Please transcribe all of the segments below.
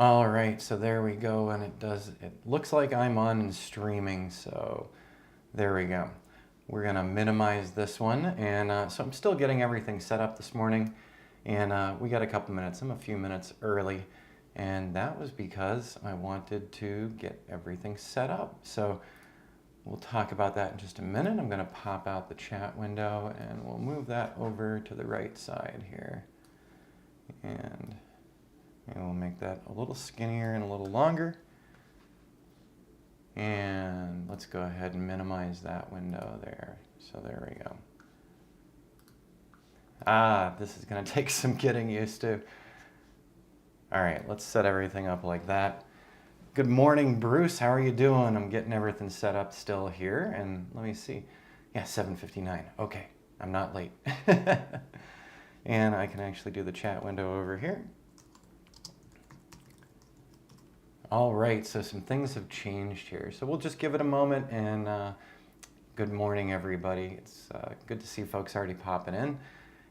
All right, so there we go, and it looks like I'm on streaming, so there we go. We're gonna minimize this one, and so I'm still getting everything set up this morning, and we got a couple minutes. I'm a few minutes early, and that was because I wanted to get everything set up. So we'll talk about that in just a minute. I'm gonna pop out the chat window, and we'll move that over to the right side here, and we'll make that a little skinnier and a little longer. And let's go ahead and minimize that window there. So there we go. This is going to take some getting used to. All right, let's set everything up like that. Good morning, Bruce. How are you doing? I'm getting everything set up still here. And let me see. Yeah, 7:59. Okay, I'm not late. And I can actually do the chat window over here. All right, so some things have changed here. So we'll just give it a moment, and good morning, everybody. It's good to see folks already popping in,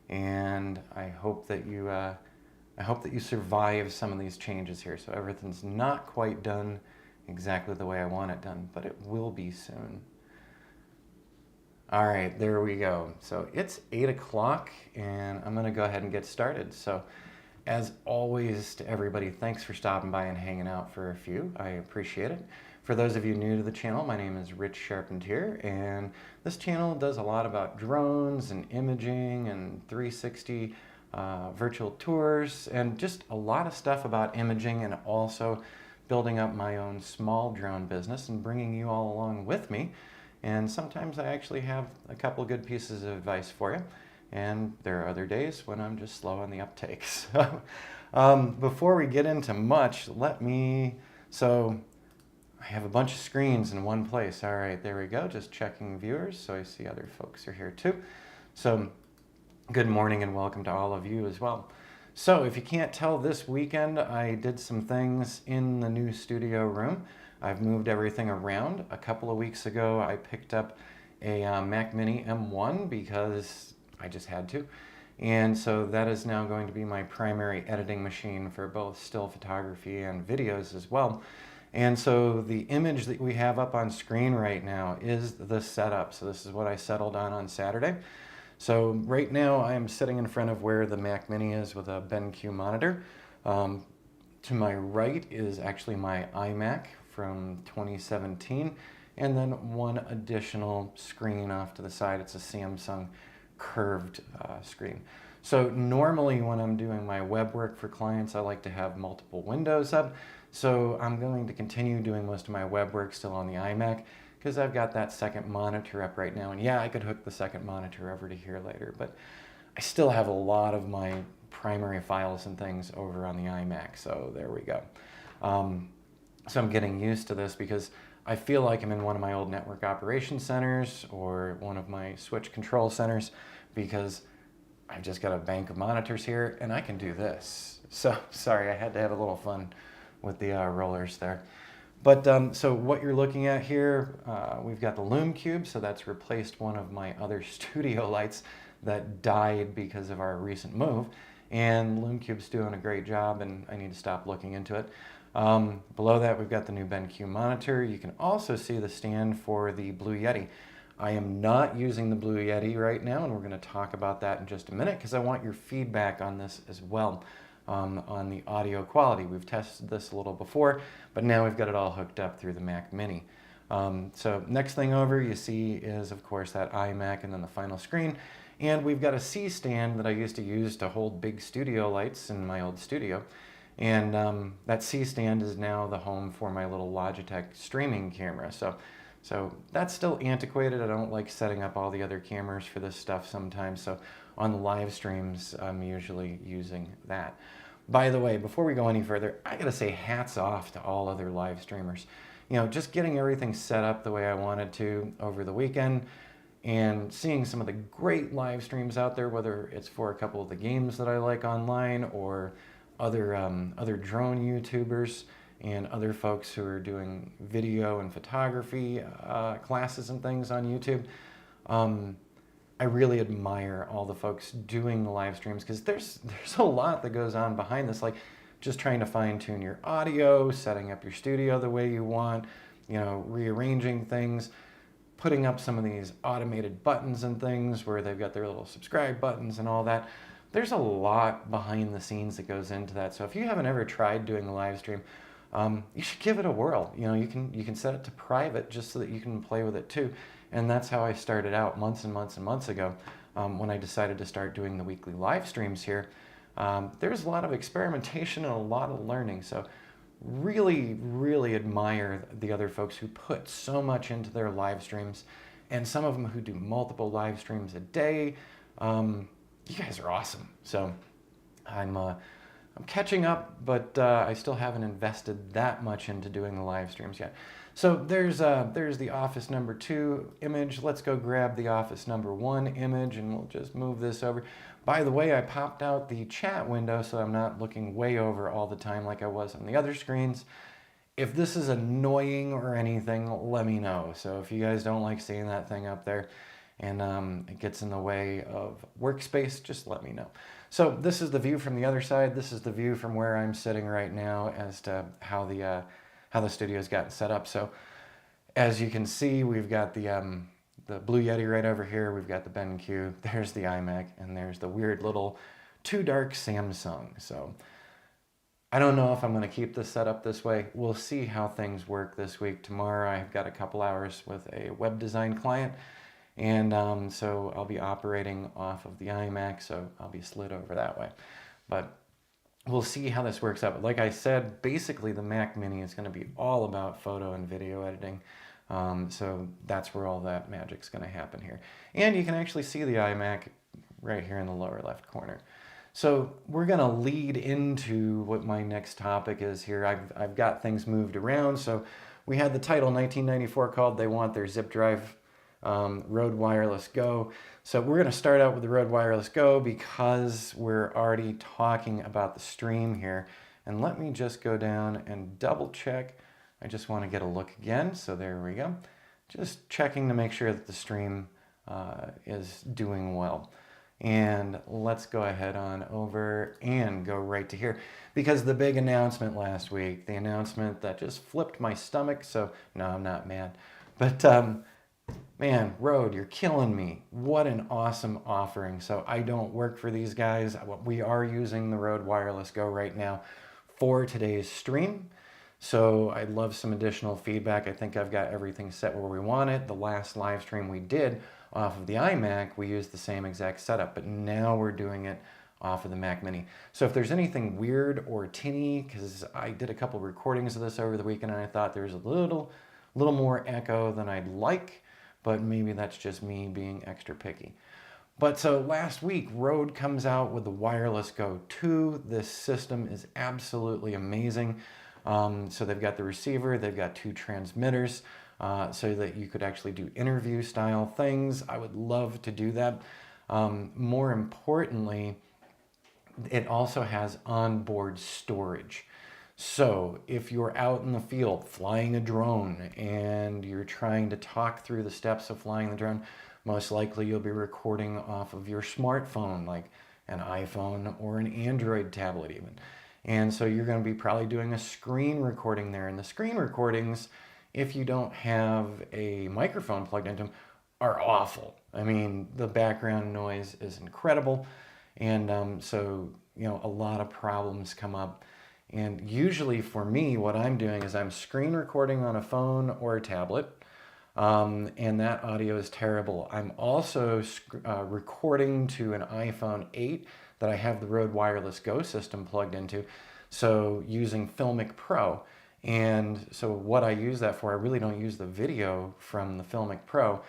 and I hope that you survive some of these changes here. So everything's not quite done exactly the way I want it done, but it will be soon. All right, there we go. So it's 8 o'clock, and I'm gonna go ahead and get started. So as always, to everybody, thanks for stopping by and hanging out for a few. I appreciate it. For those of you new to the channel, my name is Rich Charpentier, and this channel does a lot about drones and imaging and 360 virtual tours and just a lot of stuff about imaging, and also building up my own small drone business and bringing you all along with me. And sometimes I actually have a couple good pieces of advice for you. And there are other days when I'm just slow on the uptake. So before we get into much, so I have a bunch of screens in one place. All right, there we go, just checking viewers. So I see other folks are here too. So good morning and welcome to all of you as well. So if you can't tell, this weekend I did some things in the new studio room. I've moved everything around. A couple of weeks ago, I picked up a Mac Mini M1 because I just had to. And so that is now going to be my primary editing machine for both still photography and videos as well. And so the image that we have up on screen right now is the setup. So this is what I settled on Saturday. So right now I am sitting in front of where the Mac Mini is with a BenQ monitor. To my right is actually my iMac from 2017. And then one additional screen off to the side. It's a Samsung curved screen. So normally when I'm doing my web work for clients, I like to have multiple windows up. So I'm going to continue doing most of my web work still on the iMac because I've got that second monitor up right now. And yeah, I could hook the second monitor over to here later, but I still have a lot of my primary files and things over on the iMac. So there we go. So I'm getting used to this because I feel like I'm in one of my old network operations centers or one of my switch control centers, because I've just got a bank of monitors here and I can do this. So sorry, I had to have a little fun with the rollers there. But so what you're looking at here, we've got the Lume Cube. So that's replaced one of my other studio lights that died because of our recent move. And Lume Cube's doing a great job, and I need to stop looking into it. Below that, we've got the new BenQ monitor. You can also see the stand for the Blue Yeti. I am not using the Blue Yeti right now, and we're going to talk about that in just a minute because I want your feedback on this as well, on the audio quality. We've tested this a little before, but now we've got it all hooked up through the Mac Mini. So next thing over you see is, of course, that iMac and then the final screen. And we've got a C stand that I used to use to hold big studio lights in my old studio. And that C stand is now the home for my little Logitech streaming camera. So that's still antiquated. I don't like setting up all the other cameras for this stuff sometimes. So on the live streams, I'm usually using that. By the way, before we go any further, I gotta say hats off to all other live streamers. You know, just getting everything set up the way I wanted to over the weekend and seeing some of the great live streams out there, whether it's for a couple of the games that I like online or other drone YouTubers and other folks who are doing video and photography classes and things on YouTube. I really admire all the folks doing the live streams because there's a lot that goes on behind this. Like just trying to fine tune your audio, setting up your studio the way you want, rearranging things, putting up some of these automated buttons and things where they've got their little subscribe buttons and all that. There's a lot behind the scenes that goes into that. So if you haven't ever tried doing a live stream, you should give it a whirl. You can set it to private just so that you can play with it too. And that's how I started out months and months and months ago when I decided to start doing the weekly live streams here. There's a lot of experimentation and a lot of learning. So really, really admire the other folks who put so much into their live streams, and some of them who do multiple live streams a day. You guys are awesome. So I'm catching up, but I still haven't invested that much into doing the live streams yet. So there's the office number 2 image. Let's go grab the office number 1 image, and we'll just move this over. By the way, I popped out the chat window so I'm not looking way over all the time like I was on the other screens. If this is annoying or anything, let me know. So if you guys don't like seeing that thing up there and it gets in the way of workspace, just let me know. So this is the view from the other side. This is the view from where I'm sitting right now as to how the studio's gotten set up. So as you can see, we've got the Blue Yeti right over here. We've got the BenQ. There's the iMac, and there's the weird little Too Dark Samsung. So I don't know if I'm going to keep this set up this way. We'll see how things work this week. Tomorrow I've got a couple hours with a web design client, and so I'll be operating off of the iMac, so I'll be slid over that way. But we'll see how this works out. But like I said, basically the Mac Mini is going to be all about photo and video editing. So that's where all that magic's going to happen here. And you can actually see the iMac right here in the lower left corner. So we're going to lead into what my next topic is here. I've got things moved around. So we had the title 1994 called They Want Their Zip Drive Rode Wireless Go. So we're going to start out with the Rode Wireless Go because we're already talking about the stream here. And let me just go down and double check. I just want to get a look again. So there we go. Just checking to make sure that the stream is doing well. And let's go ahead on over and go right to here. Because the big announcement last week, the announcement that just flipped my stomach. So no, I'm not mad. But man, Rode, you're killing me. What an awesome offering. So I don't work for these guys. We are using the Rode Wireless Go right now for today's stream. So I'd love some additional feedback. I think I've got everything set where we want it. The last live stream we did off of the iMac, we used the same exact setup, but now we're doing it off of the Mac Mini. So if there's anything weird or tinny, because I did a couple recordings of this over the weekend and I thought there was a little more echo than I'd like, but maybe that's just me being extra picky. But so last week, Rode comes out with the Wireless Go 2. This system is absolutely amazing. So they've got the receiver, they've got 2 transmitters, so that you could actually do interview style things. I would love to do that. More importantly, it also has onboard storage. So if you're out in the field flying a drone and you're trying to talk through the steps of flying the drone, most likely you'll be recording off of your smartphone, like an iPhone or an Android tablet even. And so you're going to be probably doing a screen recording there. And the screen recordings, if you don't have a microphone plugged into them, are awful. I mean, the background noise is incredible. And so, a lot of problems come up. And usually for me, what I'm doing is I'm screen recording on a phone or a tablet. And that audio is terrible. I'm also recording to an iPhone 8 that I have the Rode Wireless Go system plugged into, so using Filmic Pro. And so what I use that for, I really don't use the video from the Filmic Pro.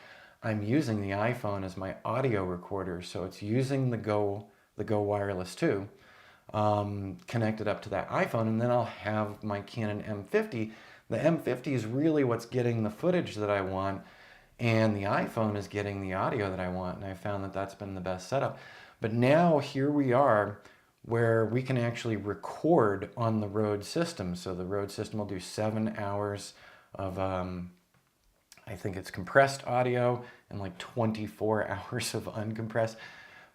I'm using the iPhone as my audio recorder, so it's using the Go Wireless 2 connected up to that iPhone, and then I'll have my Canon M50. The M50 is really what's getting the footage that I want, and the iPhone is getting the audio that I want, and I found that that's been the best setup. But now here we are where we can actually record on the Rode system. So the Rode system will do 7 hours of, I think it's compressed audio and like 24 hours of uncompressed.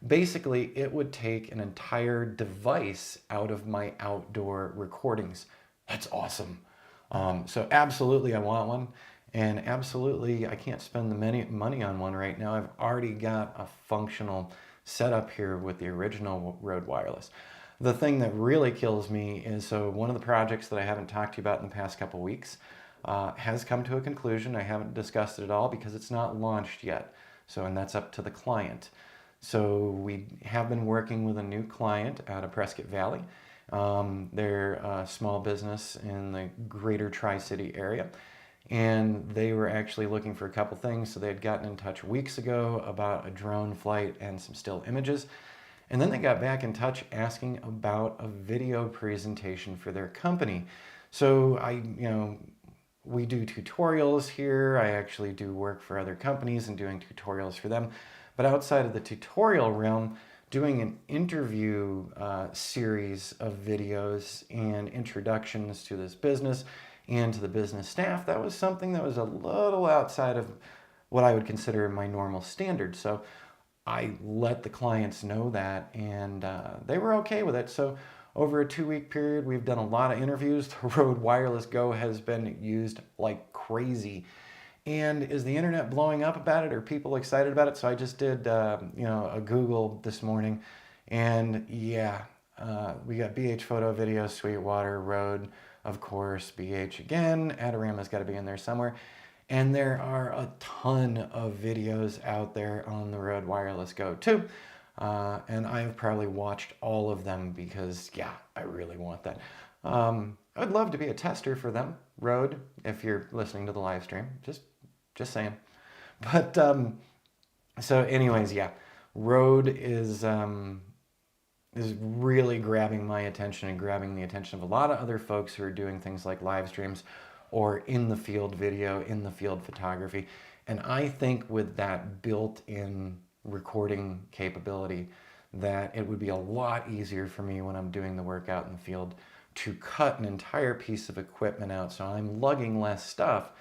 Basically, it would take an entire device out of my outdoor recordings. That's awesome. So absolutely, I want one. And absolutely, I can't spend the money on one right now. I've already got a functional setup here with the original Rode Wireless. The thing that really kills me is, so one of the projects that I haven't talked to you about in the past couple weeks has come to a conclusion. I haven't discussed it at all because it's not launched yet. So, and that's up to the client. So we have been working with a new client out of Prescott Valley. They're a small business in the greater Tri-City area. And they were actually looking for a couple things. So they had gotten in touch weeks ago about a drone flight and some still images. And then they got back in touch asking about a video presentation for their company. So we do tutorials here. I actually do work for other companies and doing tutorials for them. But outside of the tutorial realm, doing an interview series of videos and introductions to this business and to the business staff, that was something that was a little outside of what I would consider my normal standard. So I let the clients know that, and they were okay with it. So over a 2-week period, we've done a lot of interviews. The Rode Wireless Go has been used like crazy. And is the internet blowing up about it? Are people excited about it? So I just did, a Google this morning, and yeah, we got BH Photo Video, Sweetwater, Rode, of course, BH again. Adorama's got to be in there somewhere. And there are a ton of videos out there on the Rode Wireless Go too. And I've probably watched all of them because, yeah, I really want that. I'd love to be a tester for them, Rode, if you're listening to the live stream. Just saying. But so anyways, yeah, Rode is really grabbing my attention and grabbing the attention of a lot of other folks who are doing things like live streams or in the field video, in the field photography. And I think with that built-in recording capability, that it would be a lot easier for me when I'm doing the work out in the field to cut an entire piece of equipment out so I'm lugging less stuff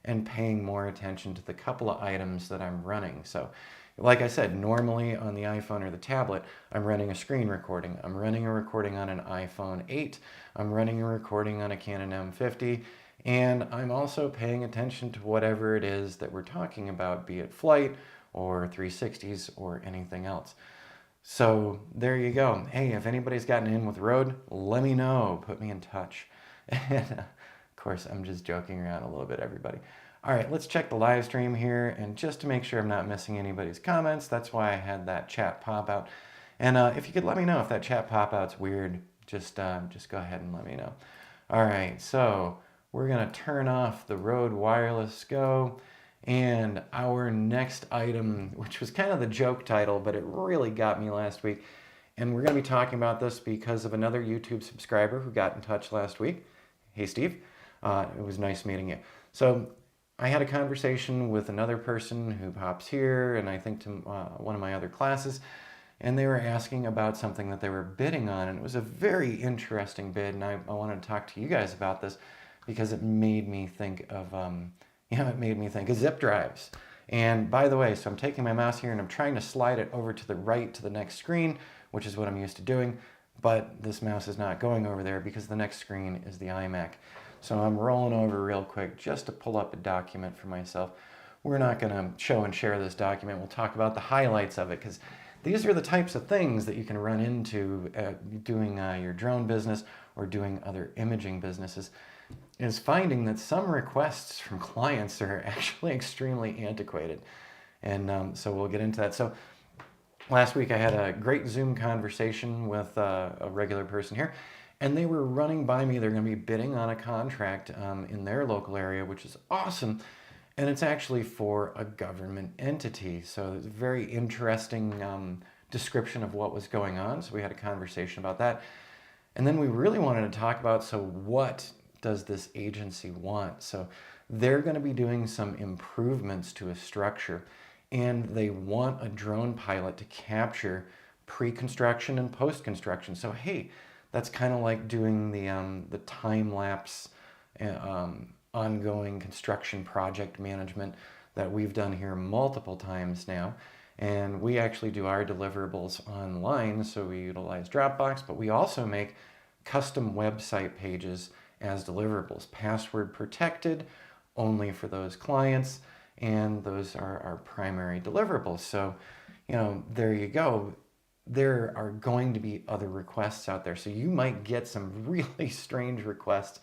and paying more attention to the couple of items that I'm running. So like I said, normally on the iPhone or the tablet, I'm running a screen recording. I'm running a recording on an iPhone 8. I'm running a recording on a Canon M50. And I'm also paying attention to whatever it is that we're talking about, be it flight or 360s or anything else. So there you go. Hey, if anybody's gotten in with Rode, let me know. Put me in touch. And of course, I'm just joking around a little bit, everybody. All right, let's check the live stream here. And just to make sure I'm not missing anybody's comments, that's why I had that chat pop out. And if you could let me know if that chat pop out's weird, just go ahead and let me know. All right, so we're gonna turn off the Rode Wireless Go. And our next item, which was kind of the joke title, but it really got me last week. And we're going to be talking about this because of another YouTube subscriber who got in touch last week. Hey, Steve. It was nice meeting you. So I had a conversation with another person who pops here, and I think to one of my other classes, and they were asking about something that they were bidding on. And it was a very interesting bid, and I wanted to talk to you guys about this because it made me think of... it made me think of zip drives. And by the way, so I'm taking my mouse here and I'm trying to slide it over to the right to the next screen, which is what I'm used to doing, but this mouse is not going over there because the next screen is the iMac. So I'm rolling over real quick just to pull up a document for myself. We're not going to show and share this document. We'll talk about the highlights of it because these are the types of things that you can run into doing your drone business or doing other imaging businesses, is finding that some requests from clients are actually extremely antiquated. And so we'll get into that. So last week I had a great Zoom conversation with a regular person here, and they were running by me. They're going to be bidding on a contract in their local area, which is awesome. And it's actually for a government entity. So it's a very interesting description of what was going on. So we had a conversation about that. And then we really wanted to talk about, so what does this agency want? So they're going to be doing some improvements to a structure, and they want a drone pilot to capture pre-construction and post-construction. So hey, that's kind of like doing the time-lapse ongoing construction project management that we've done here multiple times now. And we actually do our deliverables online, so we utilize Dropbox, but we also make custom website pages as deliverables, password protected, only for those clients, and those are our primary deliverables. So, there you go. There are going to be other requests out there. So you might get some really strange requests.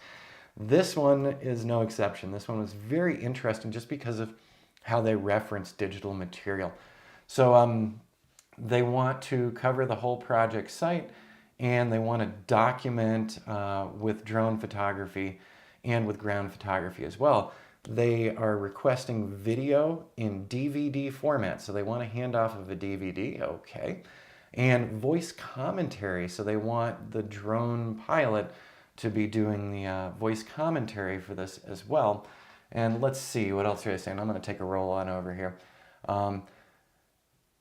This one is no exception. This one was very interesting just because of how they reference digital material. So they want to cover the whole project site, and they want to document with drone photography and with ground photography as well. They are requesting video in DVD format, so they want a handoff of a DVD, okay. And voice commentary, so they want the drone pilot to be doing the voice commentary for this as well. And let's see, what else are they saying? I'm going to take a roll on over here.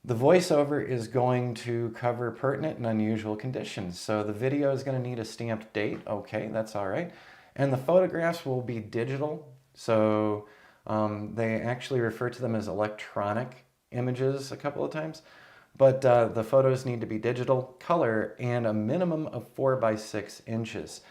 The voiceover is going to cover pertinent and unusual conditions. So the video is going to need a stamped date. Okay, that's all right. And the photographs will be digital. So they actually refer to them as electronic images a couple of times. But the photos need to be digital, color, and a minimum of 4 by 6 inches.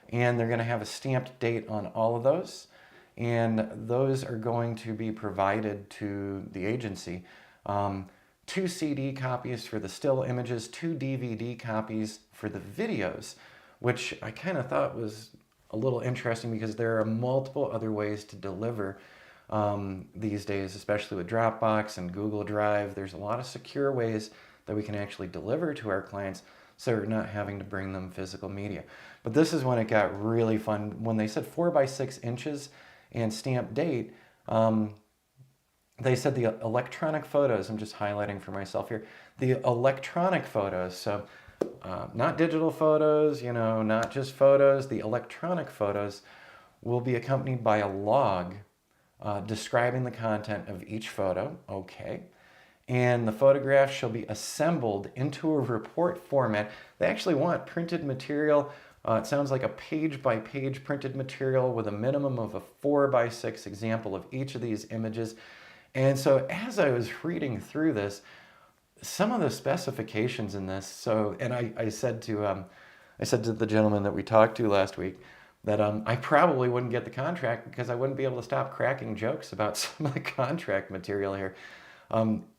And they're going to have a stamped date on all of those. And those are going to be provided to the agency. 2 CD copies for the still images, 2 DVD copies for the videos, which I kind of thought was a little interesting because there are multiple other ways to deliver these days, especially with Dropbox and Google Drive. There's a lot of secure ways that we can actually deliver to our clients, so we're not having to bring them physical media. But this is when it got really fun. When they said 4 by 6 inches and stamped date, they said the electronic photos, I'm just highlighting for myself here, the electronic photos, so not digital photos, not just photos, the electronic photos will be accompanied by a log describing the content of each photo, okay, and the photographs shall be assembled into a report format. They actually want printed material. It sounds like a page-by-page printed material with a minimum of a 4 by 6 example of each of these images. And so as I was reading through this, some of the specifications in this, and I said to the gentleman that we talked to last week that I probably wouldn't get the contract because I wouldn't be able to stop cracking jokes about some of the contract material here.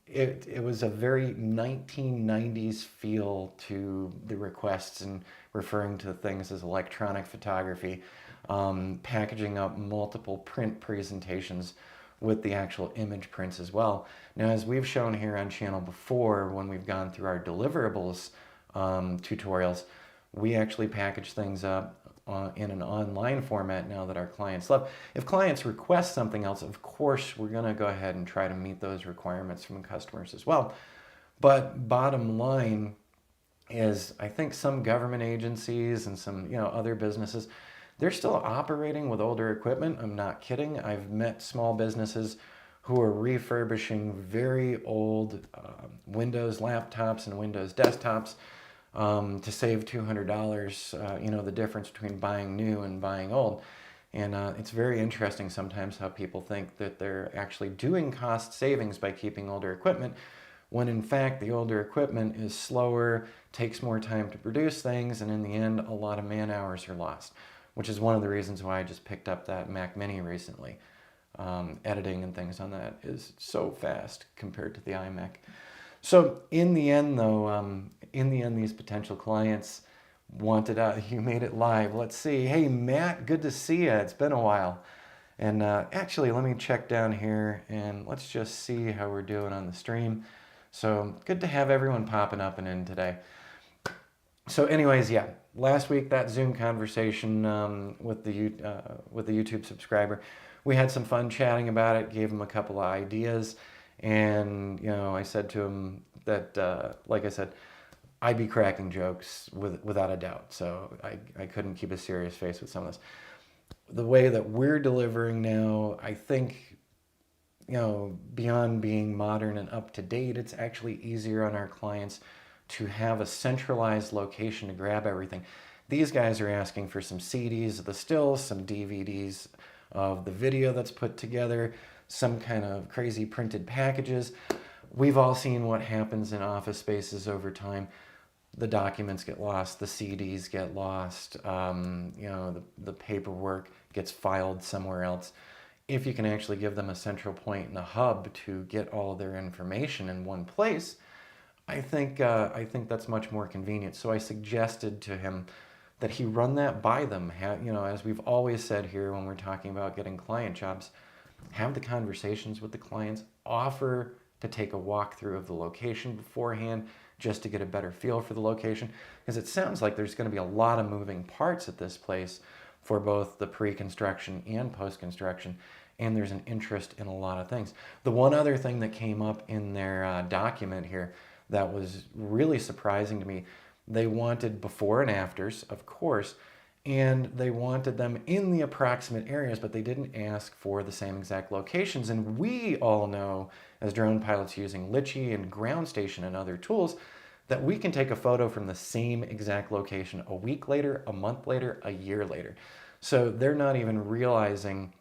It was a very 1990s feel to the requests and referring to things as electronic photography, packaging up multiple print presentations with the actual image prints as well. Now, as we've shown here on channel before, when we've gone through our deliverables tutorials, we actually package things up in an online format now that our clients love. If clients request something else, of course, we're gonna go ahead and try to meet those requirements from customers as well. But bottom line is, I think some government agencies and some other businesses, they're still operating with older equipment. I'm not kidding. I've met small businesses who are refurbishing very old Windows laptops and Windows desktops to save $200, the difference between buying new and buying old. And it's very interesting sometimes how people think that they're actually doing cost savings by keeping older equipment, when in fact the older equipment is slower, takes more time to produce things, and in the end, a lot of man hours are lost, which is one of the reasons why I just picked up that Mac Mini recently. Editing and things on that is so fast compared to the iMac. So in the end, though, these potential clients wanted you made it live. Let's see. Hey, Matt, good to see you. It's been a while. And actually, let me check down here and let's just see how we're doing on the stream. So good to have everyone popping up and in today. So anyways, yeah, last week that Zoom conversation with the YouTube subscriber, we had some fun chatting about it, gave him a couple of ideas, and I said to him that, like I said, I'd be cracking jokes without a doubt. So I couldn't keep a serious face with some of this. The way that we're delivering now, I think, beyond being modern and up to date, it's actually easier on our clients to have a centralized location to grab everything. These guys are asking for some CDs of the stills, some DVDs of the video that's put together, some kind of crazy printed packages. we've all seen what happens in office spaces over time. The documents get lost, the CDs get lost, the paperwork gets filed somewhere else. If you can actually give them a central point and a hub to get all of their information in one place, I think that's much more convenient. So I suggested to him that he run that by them. As we've always said here when we're talking about getting client jobs, have the conversations with the clients, offer to take a walkthrough of the location beforehand just to get a better feel for the location, because it sounds like there's going to be a lot of moving parts at this place for both the pre-construction and post-construction, and there's an interest in a lot of things. The one other thing that came up in their document here that was really surprising to me, they wanted before and afters, of course, and they wanted them in the approximate areas, but they didn't ask for the same exact locations. And we all know, as drone pilots using Litchi and ground station and other tools, that we can take a photo from the same exact location a week later, a month later, a year later. So they're not even realizing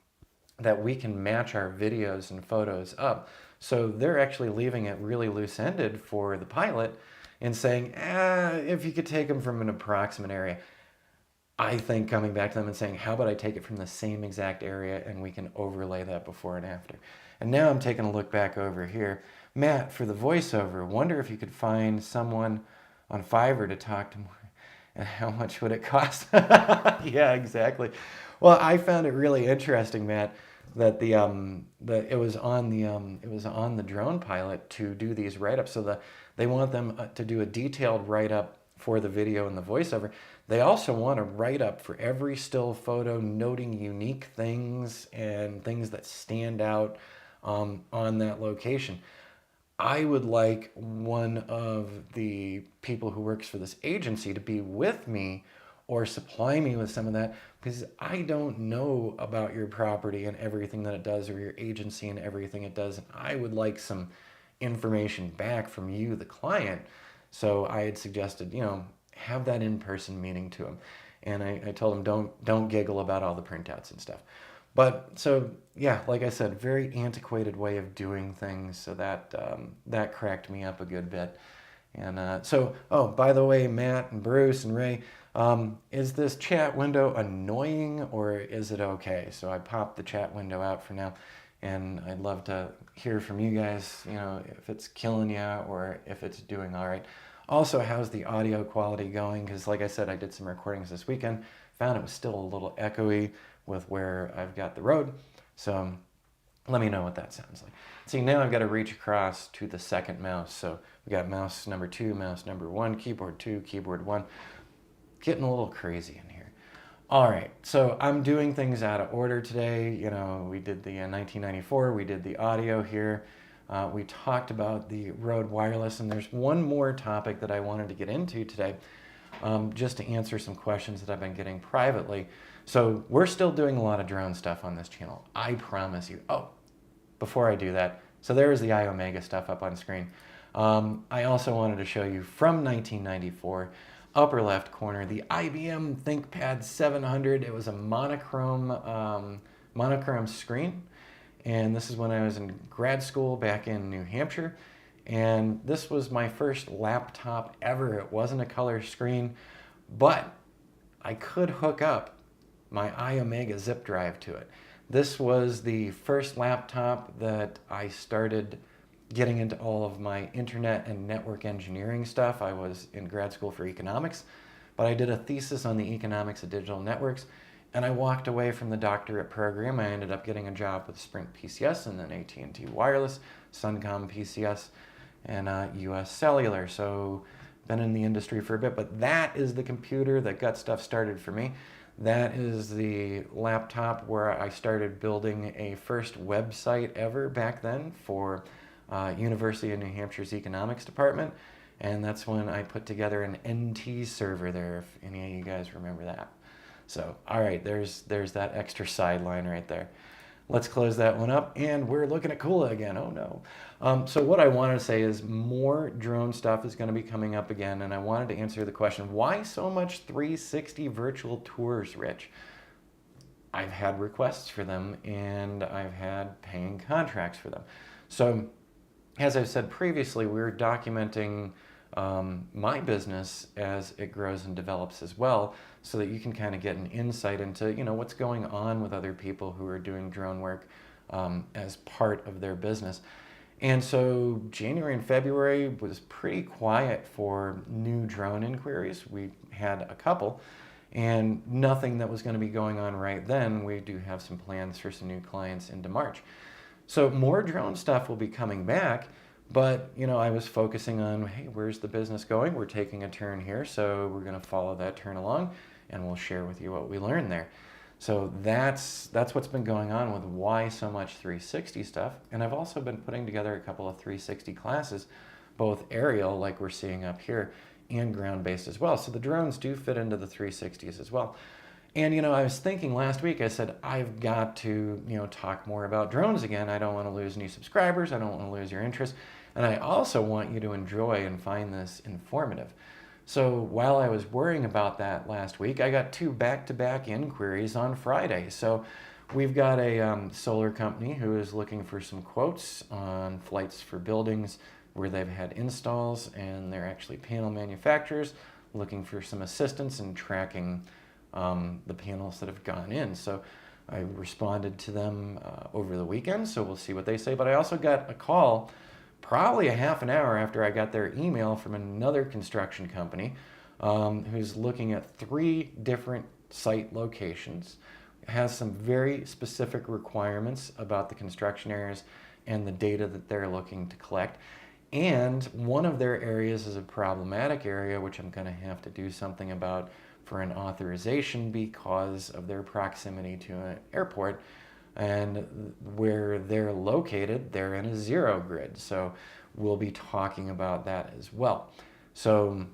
that we can match our videos and photos up. So they're actually leaving it really loose-ended for the pilot and saying, if you could take them from an approximate area. I think coming back to them and saying, how about I take it from the same exact area and we can overlay that before and after. And now I'm taking a look back over here. Matt, for the voiceover, wonder if you could find someone on Fiverr to talk to more. And how much would it cost? Yeah, exactly. Well, I found it really interesting, Matt, that it was on the drone pilot to do these write-ups. So they want them to do a detailed write-up for the video and the voiceover. They also want a write-up for every still photo, noting unique things and things that stand out on that location. I would like one of the people who works for this agency to be with me or supply me with some of that, because I don't know about your property and everything that it does, or your agency and everything it does. And I would like some information back from you, the client. So I had suggested, have that in-person meeting to him. And I told him, don't giggle about all the printouts and stuff. But so, yeah, like I said, very antiquated way of doing things. So that cracked me up a good bit. And by the way, Matt and Bruce and Ray, is this chat window annoying or is it okay? So I popped the chat window out for now. And I'd love to hear from you guys, if it's killing you or if it's doing all right. Also, how's the audio quality going? Because like I said, I did some recordings this weekend. Found it was still a little echoey with where I've got the road. So let me know what that sounds like. See, now I've got to reach across to the second mouse. So we got mouse number 2, mouse number 1, keyboard 2, keyboard 1. Getting a little crazy in here. All right, so I'm doing things out of order today. We did the 1994, we did the audio here. We talked about the Rode Wireless, and there's one more topic that I wanted to get into today, just to answer some questions that I've been getting privately. So we're still doing a lot of drone stuff on this channel, I promise you. Oh, before I do that, so there's the iOmega stuff up on screen. I also wanted to show you from 1994, upper left corner, the IBM ThinkPad 700. It was a monochrome screen. And this is when I was in grad school back in New Hampshire. And this was my first laptop ever. It wasn't a color screen, but I could hook up my iOmega zip drive to it. This was the first laptop that I started getting into all of my internet and network engineering stuff. I was in grad school for economics, but I did a thesis on the economics of digital networks. And I walked away from the doctorate program. I ended up getting a job with Sprint PCS and then AT&T Wireless, Suncom PCS, and US Cellular. So been in the industry for a bit, but that is the computer that got stuff started for me. That is the laptop where I started building a first website ever back then for University of New Hampshire's economics department. And that's when I put together an NT server there, if any of you guys remember that. So, all right, there's that extra sideline right there. Let's close that one up, and we're looking at Kula again. Oh no. So what I wanted to say is more drone stuff is going to be coming up again, and I wanted to answer the question, why so much 360 virtual tours, Rich? I've had requests for them, and I've had paying contracts for them. So as I've said previously, we're documenting my business as it grows and develops as well, so that you can kind of get an insight into, what's going on with other people who are doing drone work as part of their business. And so January and February was pretty quiet for new drone inquiries. We had a couple, and nothing that was going to be going on right then. We do have some plans for some new clients into March. So more drone stuff will be coming back, but I was focusing on, hey, where's the business going? We're taking a turn here, so we're going to follow that turn along, and we'll share with you what we learned there. So that's what's been going on with why so much 360 stuff. And I've also been putting together a couple of 360 classes, both aerial, like we're seeing up here, and ground-based as well. So the drones do fit into the 360s as well. And I was thinking last week, I said, I've got to talk more about drones again. I don't want to lose any subscribers. I don't want to lose your interest. And I also want you to enjoy and find this informative. So while I was worrying about that last week, I got 2 back-to-back inquiries on Friday. So we've got a solar company who is looking for some quotes on flights for buildings where they've had installs, and they're actually panel manufacturers looking for some assistance in tracking the panels that have gone in. So I responded to them over the weekend, so we'll see what they say. But I also got a call probably a half an hour after I got their email from another construction company who's looking at 3 different site locations, has some very specific requirements about the construction areas and the data that they're looking to collect. And one of their areas is a problematic area, which I'm going to have to do something about for an authorization because of their proximity to an airport. And where they're located, they're in a zero grid. So we'll be talking about that as well. So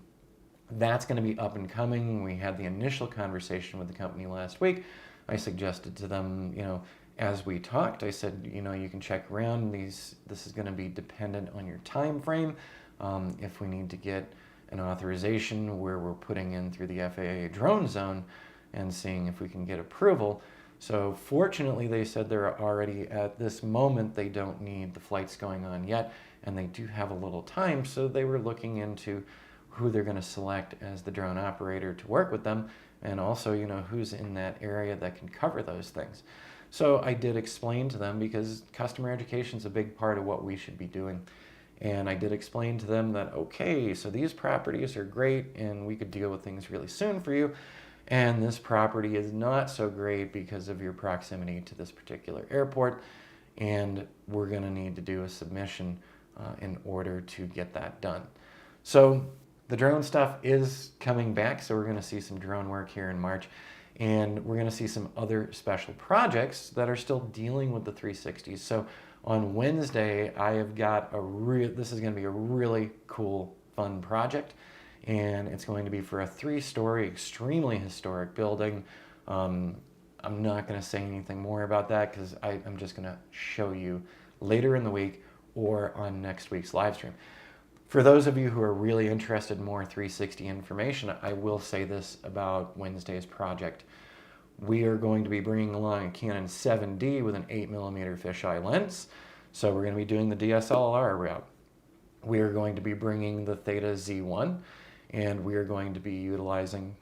that's going to be up and coming. We had the initial conversation with the company last week. I suggested to them, as we talked, I said, you can check around these. This is going to be dependent on your time frame. If we need to get an authorization where we're putting in through the FAA drone zone and seeing if we can get approval. So fortunately, they said they're already at this moment, they don't need the flights going on yet, and they do have a little time. So they were looking into who they're going to select as the drone operator to work with them, and also, who's in that area that can cover those things. So I did explain to them, because customer education is a big part of what we should be doing. And I did explain to them that, okay, so these properties are great and we could deal with things really soon for you. And this property is not so great because of your proximity to this particular airport. And we're going to need to do a submission in order to get that done. So the drone stuff is coming back. So we're going to see some drone work here in March. And we're going to see some other special projects that are still dealing with the 360s. So on Wednesday, I have got this is going to be a really cool, fun project. And it's going to be for a 3-story, extremely historic building. I'm not going to say anything more about that because I'm just going to show you later in the week or on next week's live stream. For those of you who are really interested in more 360 information, I will say this about Wednesday's project. We are going to be bringing along a Canon 7D with an 8mm fisheye lens. So we're going to be doing the DSLR route. We are going to be bringing the Theta Z1, and we are going to be utilizing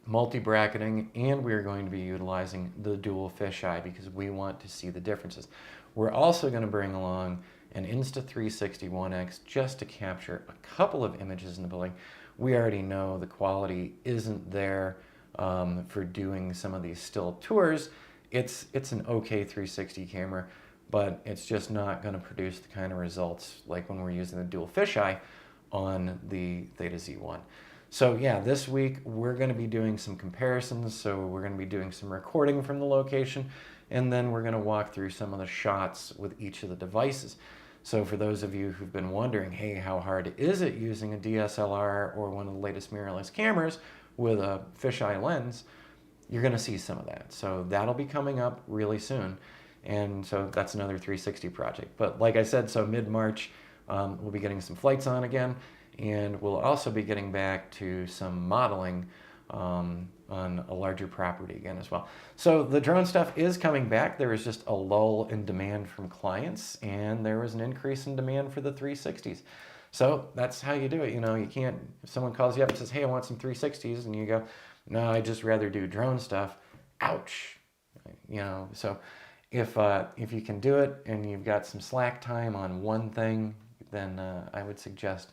multi-bracketing, and we are going to be utilizing the dual fisheye because we want to see the differences. We're also going to bring along an Insta360 1X just to capture a couple of images in the building. We already know the quality isn't there for doing some of these still tours. It's an okay 360 camera, but it's just not going to produce the kind of results like when we're using the dual fisheye on the Theta Z1. So yeah, this week we're going to be doing some comparisons. So we're going to be doing some recording from the location, and then we're going to walk through some of the shots with each of the devices. So for those of you who've been wondering, hey, how hard is it using a DSLR or one of the latest mirrorless cameras with a fisheye lens, you're going to see some of that. So that'll be coming up really soon. And so that's another 360 project. But like I said, so mid-March, we'll be getting some flights on again. And we'll also be getting back to some modeling on a larger property again as well. So the drone stuff is coming back. There was just a lull in demand from clients, and there was an increase in demand for the 360s. So that's how you do it. You know, you can't, if someone calls you up and says, hey, I want some 360s, and you go, no, I'd just rather do drone stuff. Ouch. You know, so if you can do it and you've got some slack time on one thing, then I would suggest,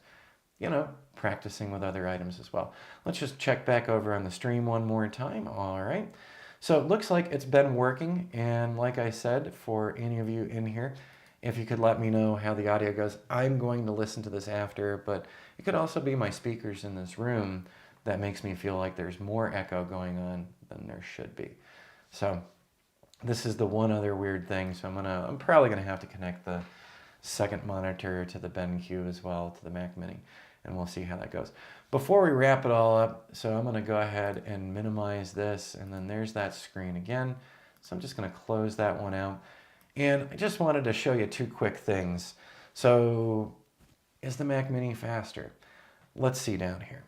you know, practicing with other items as well. Let's just check back over on the stream one more time. All right. So it looks like it's been working. And like I said, for any of you in here, if you could let me know how the audio goes, I'm going to listen to this after, but it could also be my speakers in this room that makes me feel like there's more echo going on than there should be. So this is the one other weird thing. So I'm probably gonna have to connect the second monitor to the BenQ as well, to the Mac Mini, and we'll see how that goes. Before we wrap it all up, so I'm gonna go ahead and minimize this, and then there's that screen again. So I'm just gonna close that one out. And I just wanted to show you two quick things. So is the Mac Mini faster? Let's see down here.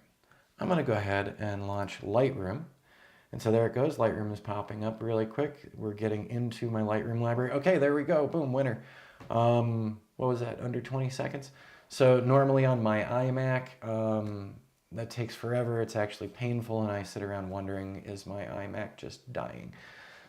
I'm gonna go ahead and launch Lightroom. And so there it goes. Lightroom is popping up really quick. We're getting into my Lightroom library. Okay, there we go. Boom, winner. What was that? Under 20 seconds. So normally on my iMac, that takes forever. It's actually painful, and I sit around wondering, is my iMac just dying?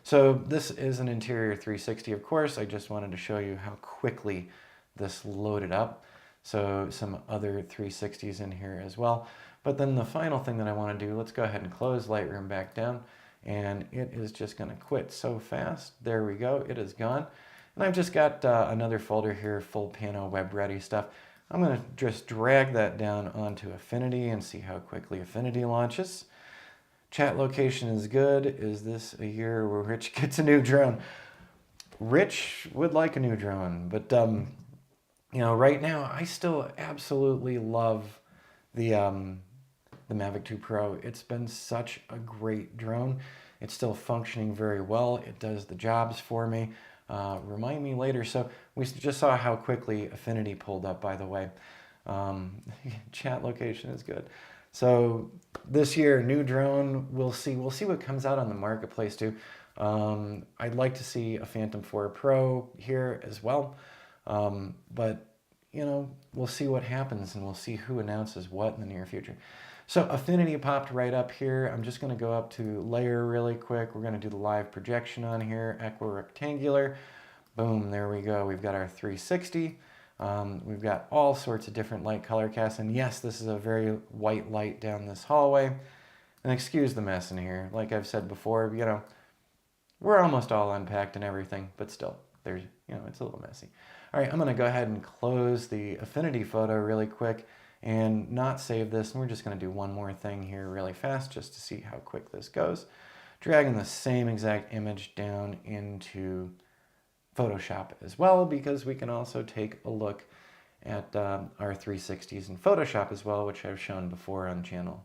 So this is an interior 360, of course. I just wanted to show you how quickly this loaded up. So some other 360s in here as well. But then the final thing that I want to do, let's go ahead and close Lightroom back down, and it is just going to quit so fast. There we go. It is gone. And I've just got another folder here, full Pano web ready stuff. I'm going to just drag that down onto Affinity and see how quickly Affinity launches. Chat location is good. Is this a year where Rich gets a new drone? Rich would like a new drone, but you know, right now I still absolutely love the Mavic 2 Pro. It's been such a great drone. It's still functioning very well. It does the jobs for me. Remind me later. So we just saw how quickly Affinity pulled up, by the way. Chat location is good. So this year, new drone, we'll see. We'll see what comes out on the marketplace too. I'd like to see a Phantom 4 Pro here as well. But, you know, we'll see what happens, and we'll see who announces what in the near future. So Affinity popped right up here. I'm just going to go up to layer really quick. We're going to do the live projection on here, equirectangular. Boom, there we go. We've got our 360. We've got all sorts of different light color casts. And yes, this is a very white light down this hallway. And excuse the mess in here. Like I've said before, you know, we're almost all unpacked and everything, but still, there's, you know, it's a little messy. All right, I'm going to go ahead and close the Affinity photo really quick and not save this. And we're just going to do one more thing here really fast just to see how quick this goes. Dragging the same exact image down into Photoshop as well, because we can also take a look at our 360s in Photoshop as well, which I've shown before on the channel.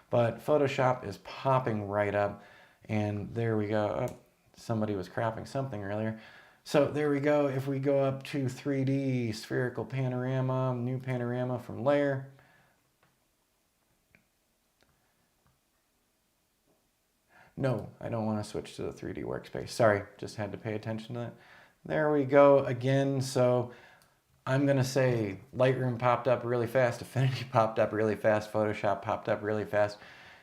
But Photoshop is popping right up, and there we go. Oh, somebody was cropping something earlier. So there we go. If we go up to 3D, spherical panorama, new panorama from layer. No, I don't want to switch to the 3D workspace. Sorry, just had to pay attention to that. There we go again. So I'm going to say Lightroom popped up really fast, Affinity popped up really fast, Photoshop popped up really fast,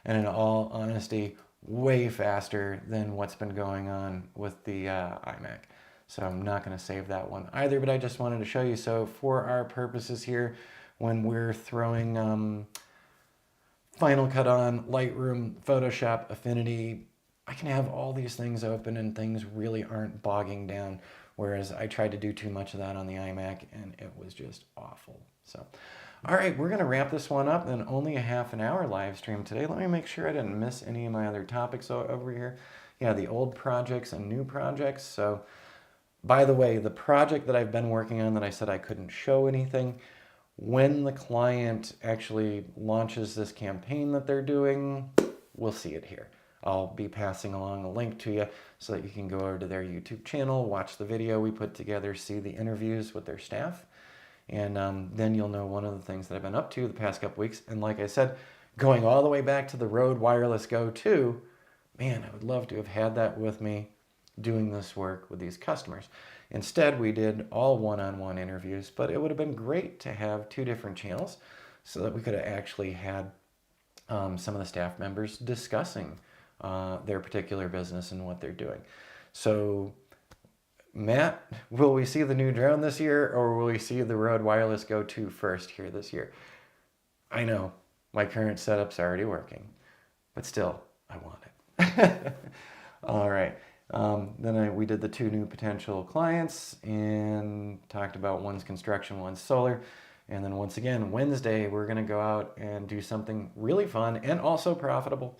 and in all honesty, way faster than what's been going on with the iMac. So I'm not going to save that one either, but I just wanted to show you. So for our purposes here, when we're throwing Final Cut on, Lightroom, Photoshop, Affinity, I can have all these things open and things really aren't bogging down. Whereas I tried to do too much of that on the iMac and it was just awful. So, all right, we're going to wrap this one up. Then only a half an hour live stream today. Let me make sure I didn't miss any of my other topics over here. Yeah, the old projects and new projects. So, by the way, the project that I've been working on that I said I couldn't show anything, when the client actually launches this campaign that they're doing, we'll see it here. I'll be passing along a link to you so that you can go over to their YouTube channel, watch the video we put together, see the interviews with their staff, and then you'll know one of the things that I've been up to the past couple weeks. And like I said, going all the way back to the Rode Wireless Go 2, man, I would love to have had that with me doing this work with these customers. Instead, we did all one-on-one interviews, but it would have been great to have two different channels so that we could have actually had some of the staff members discussing their particular business and what they're doing. So, Matt, will we see the new drone this year, or will we see the Rode Wireless Go 2 first here this year? I know my current setup's already working, but still, I want it. All right. Then we did the two new potential clients and talked about one's construction, one's solar. And then once again, Wednesday, we're going to go out and do something really fun and also profitable.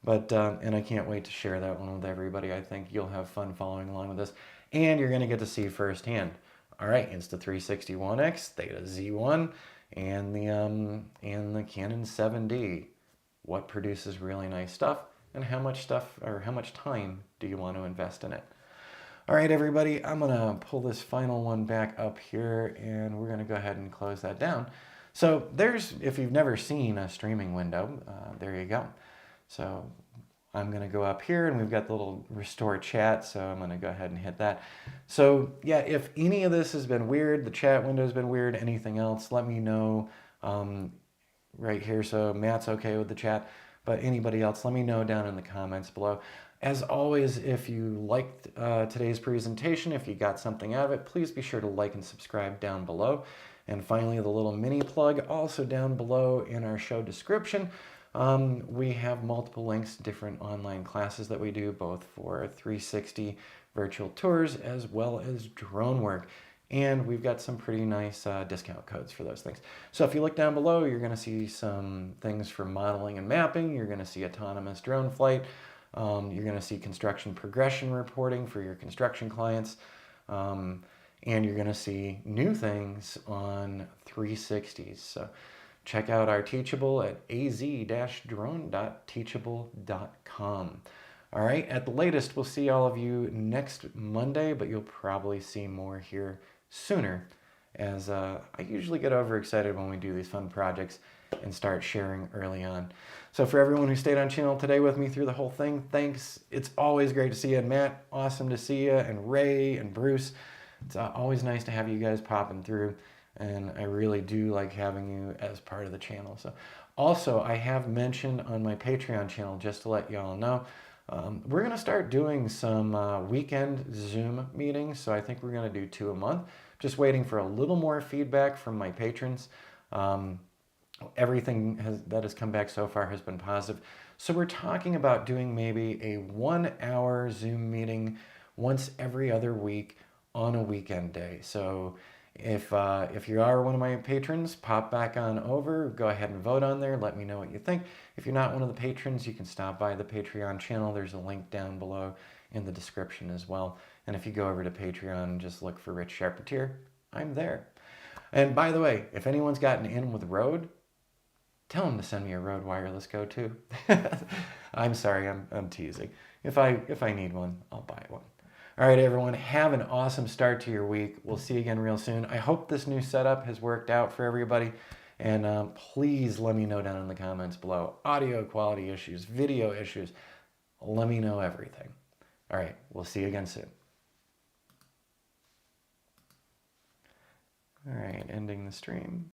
But, and I can't wait to share that one with everybody. I think you'll have fun following along with this. And you're going to get to see firsthand. All right, Insta360 One X, Theta Z1, and the Canon 7D. What produces really nice stuff, and how much stuff or how much time do you want to invest in it? All right, everybody, I'm gonna pull this final one back up here, and we're gonna go ahead and close that down. So there's, if you've never seen a streaming window, there you go. So I'm gonna go up here, and we've got the little restore chat, so I'm gonna go ahead and hit that. So yeah, if any of this has been weird, the chat window has been weird, anything else, let me know right here. So Matt's okay with the chat, but anybody else, let me know down in the comments below. As always, if you liked today's presentation, if you got something out of it, please be sure to like and subscribe down below. And finally, the little mini plug also down below in our show description. We have multiple links to different online classes that we do, both for 360 virtual tours as well as drone work. And we've got some pretty nice discount codes for those things. So if you look down below, you're going to see some things for modeling and mapping. You're going to see autonomous drone flight. You're going to see construction progression reporting for your construction clients. And you're going to see new things on 360s. So check out our Teachable at az-drone.teachable.com. All right, at the latest, we'll see all of you next Monday, but you'll probably see more here sooner, as I usually get overexcited when we do these fun projects and start sharing early on. So for everyone who stayed on channel today with me through the whole thing, thanks. It's always great to see you. And Matt, awesome to see you. And Ray and Bruce, it's always nice to have you guys popping through. And I really do like having you as part of the channel. So also, I have mentioned on my Patreon channel, just to let y'all know, we're going to start doing some weekend Zoom meetings. So I think we're going to do 2 a month. Just waiting for a little more feedback from my patrons. Everything that has come back so far has been positive. So we're talking about doing maybe a 1-hour Zoom meeting once every other week on a weekend day. So if you are one of my patrons, pop back on over, go ahead and vote on there. Let me know what you think. If you're not one of the patrons, you can stop by the Patreon channel. There's a link down below in the description as well. And if you go over to Patreon and just look for Rich Charpentier, I'm there. And by the way, if anyone's gotten in with Rode, tell them to send me a Rode Wireless Go 2. I'm sorry, I'm teasing. If I need one, I'll buy one. All right, everyone, have an awesome start to your week. We'll see you again real soon. I hope this new setup has worked out for everybody. And please let me know down in the comments below. Audio quality issues, video issues. Let me know everything. All right, we'll see you again soon. All right, ending the stream.